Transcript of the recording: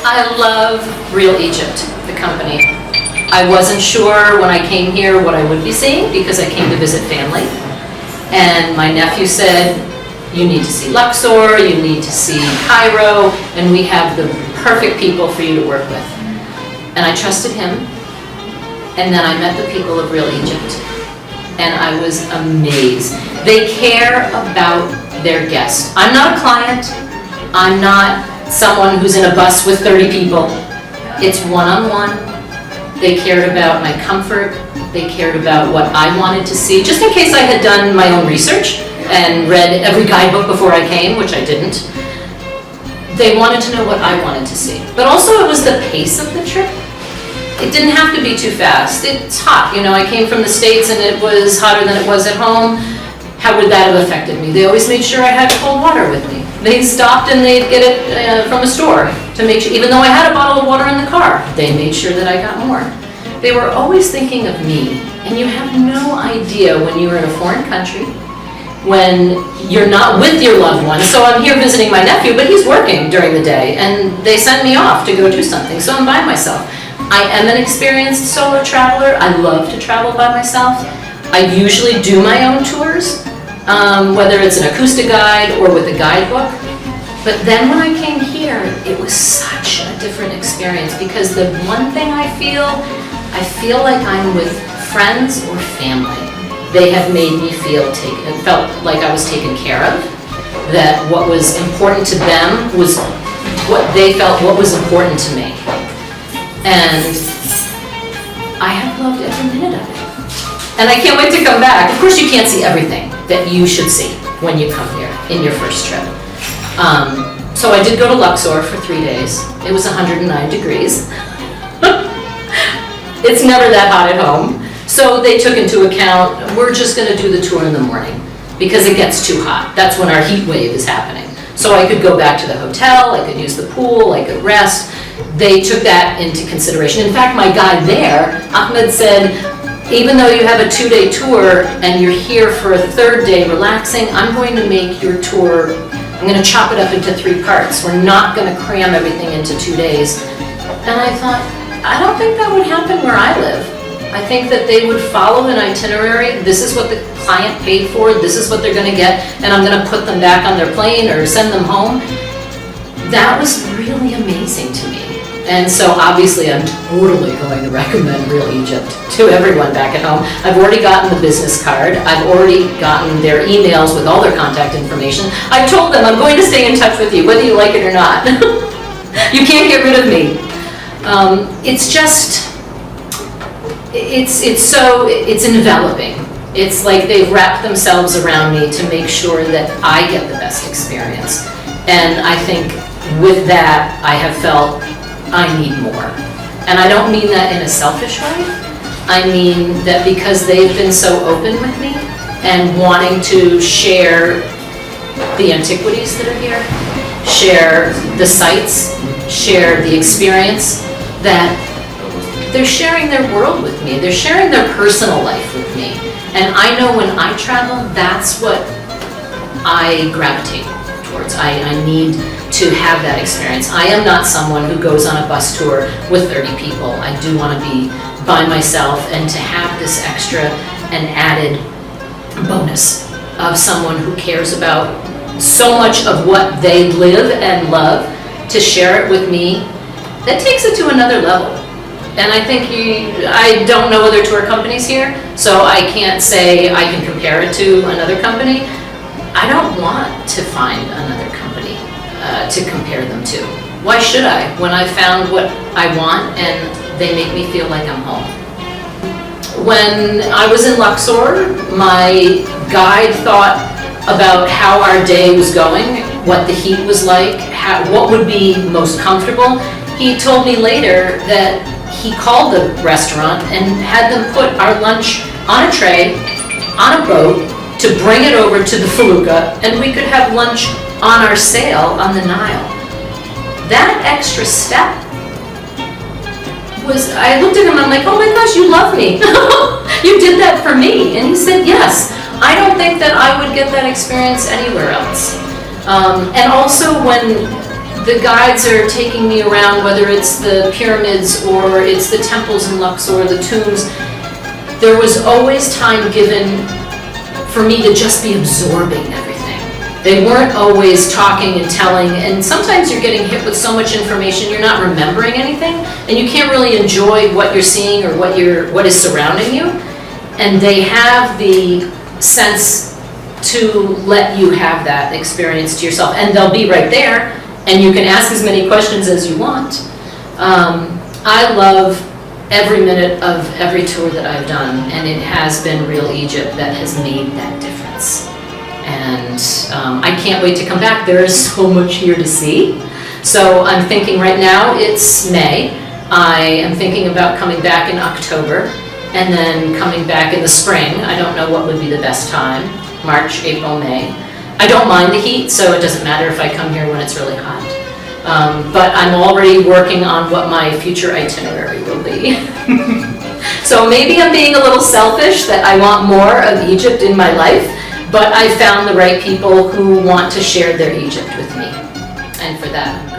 I love Real Egypt, the company. I wasn't sure when I came here what I would be seeing because I came to visit family. And my nephew said, you need to see Luxor, you need to see Cairo, and we have the perfect people for you to work with. And I trusted him. And then I met the people of Real Egypt. And I was amazed. They care about their guests. I'm not a client. I'm not someone who's in a bus with 30 people. It's one-on-one. They cared about my comfort. They cared about what I wanted to see. Just in case I had done my own research and read every guidebook before I came, which I didn't. They wanted to know what I wanted to see. But also it was the pace of the trip. It didn't have to be too fast. It's hot, you know, I came from the States and it was hotter than it was at home. How would that have affected me? They always made sure I had cold water with me. They stopped and they'd get it from a store to make sure, even though I had a bottle of water in the car, they made sure that I got more. They were always thinking of me, and you have no idea when you're in a foreign country, when you're not with your loved one. So I'm here visiting my nephew, but he's working during the day, and they send me off to go do something, so I'm by myself. I am an experienced solo traveler. I love to travel by myself. I usually do my own tours, whether it's an acoustic guide or with a guidebook. But then when I came here, it was such a different experience because the one thing I feel like I'm with friends or family. They have made me felt like I was taken care of, that what was important to them was what they felt what was important to me. And I have loved every minute of it. And I can't wait to come back. Of course, you can't see everything that you should see when you come here in your first trip. So I did go to Luxor for 3 days. It was 109 degrees. It's never that hot at home. So they took into account, we're just gonna do the tour in the morning because it gets too hot. That's when our heat wave is happening. So I could go back to the hotel, I could use the pool, I could rest. They took that into consideration. In fact, my guide there, Ahmed, said, even though you have a 2-day tour and you're here for a 3rd day relaxing, I'm going to make your tour, I'm going to chop it up into 3 parts. We're not going to cram everything into 2 days. And I thought, I don't think that would happen where I live. I think that they would follow an itinerary. This is what the client paid for, this is what they're going to get, and I'm going to put them back on their plane or send them home. That was really amazing to me. And so obviously I'm totally going to recommend Real Egypt to everyone back at home. I've already gotten the business card. I've already gotten their emails with all their contact information. I've told them I'm going to stay in touch with you, whether you like it or not. You can't get rid of me. It's just, it's enveloping. It's like they've wrapped themselves around me to make sure that I get the best experience. And I think with that, I have felt I need more. And I don't mean that in a selfish way. I mean that because they've been so open with me and wanting to share the antiquities that are here, share the sights, share the experience, that they're sharing their world with me. They're sharing their personal life with me. And I know when I travel, that's what I gravitate towards. I need to have that experience. I am not someone who goes on a bus tour with 30 people. I do want to be by myself, and to have this extra and added bonus of someone who cares about so much of what they live and love, to share it with me, that takes it to another level. And I think I don't know other tour companies here, so I can't say I can compare it to another company. I don't want to find another company to compare them to. Why should I, when I found what I want and they make me feel like I'm home? When I was in Luxor, my guide thought about how our day was going, what the heat was like, what would be most comfortable. He told me later that he called the restaurant and had them put our lunch on a tray, on a boat, to bring it over to the Felucca, and we could have lunch on our sail on the Nile. That extra step was, I looked at him, I'm like, oh my gosh, you love me. You did that for me. And he said, yes. I don't think that I would get that experience anywhere else. And also when the guides are taking me around, whether it's the pyramids or it's the temples in Luxor, the tombs, there was always time given for me to just be absorbing everything. They weren't always talking and telling, and sometimes you're getting hit with so much information you're not remembering anything, and you can't really enjoy what you're seeing or what is surrounding you. And they have the sense to let you have that experience to yourself, and they'll be right there, and you can ask as many questions as you want. I love every minute of every tour that I've done, and it has been Real Egypt that has made that difference. And I can't wait to come back. There is so much here to see. So I'm thinking right now it's May. I am thinking about coming back in October, and then coming back in the spring. I don't know what would be the best time, March, April, May. I don't mind the heat, so it doesn't matter if I come here when it's really hot. But I'm already working on what my future itinerary will be. So maybe I'm being a little selfish that I want more of Egypt in my life, but I found the right people who want to share their Egypt with me. And for that,